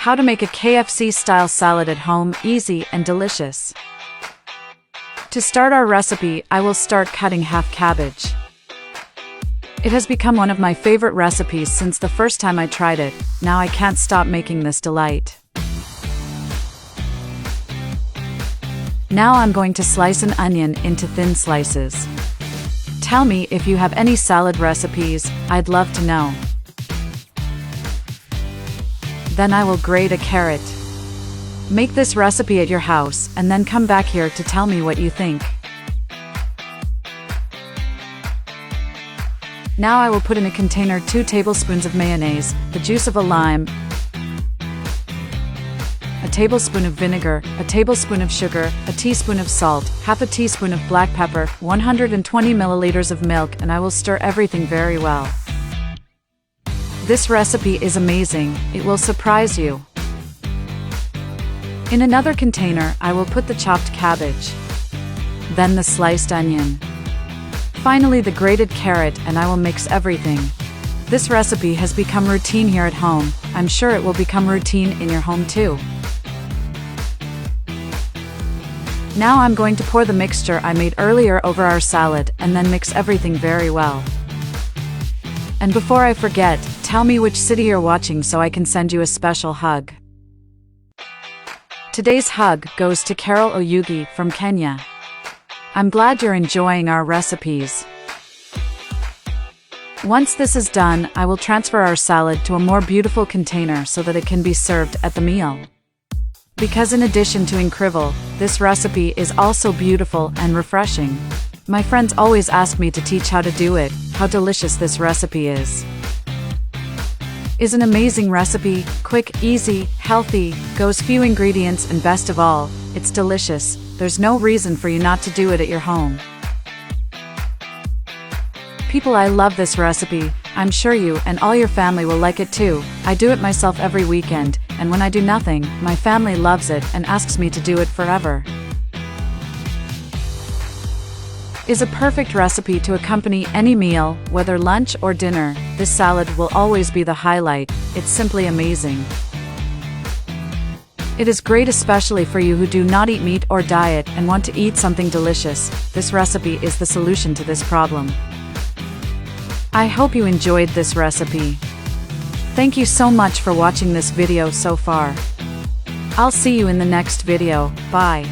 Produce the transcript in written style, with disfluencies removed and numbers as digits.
How to make a KFC style salad at home, easy and delicious. To start our recipe, I will start cutting half cabbage. It has become one of my favorite recipes since the first time I tried it. Now I can't stop making this delight. Now I'm going to slice an onion into thin slices. Tell me if you have any salad recipes, I'd love to know. Then I will grate a carrot. Make this recipe at your house and then come back here to tell me what you think. Now I will put in a container 2 tablespoons of mayonnaise, the juice of a lime, a tablespoon of vinegar, a tablespoon of sugar, a teaspoon of salt, half a teaspoon of black pepper, 120 milliliters of milk, and I will stir everything very well. This recipe is amazing, it will surprise you. In another container, I will put the chopped cabbage, then the sliced onion, finally the grated carrot, and I will mix everything. This recipe has become routine here at home. I'm sure it will become routine in your home too. Now I'm going to pour the mixture I made earlier over our salad and then mix everything very well. And before I forget, tell me which city you're watching so I can send you a special hug. Today's hug goes to Carol Oyugi from Kenya. I'm glad you're enjoying our recipes. Once this is done, I will transfer our salad to a more beautiful container so that it can be served at the meal. Because in addition to incredible, this recipe is also beautiful and refreshing. My friends always ask me to teach how to do it. How delicious this recipe is. Is an amazing recipe, quick, easy, healthy, goes few ingredients, and best of all, it's delicious. There's no reason for you not to do it at your home. People, I love this recipe. I'm sure you and all your family will like it too. I do it myself every weekend, and when I do nothing, my family loves it and asks me to do it forever. Is a perfect recipe to accompany any meal, whether lunch or dinner. This salad will always be the highlight. It's simply amazing. It is great especially for you who do not eat meat or diet and want to eat something delicious. This recipe is the solution to this problem. I hope you enjoyed this recipe. Thank you so much for watching this video so far. I'll see you in the next video. Bye.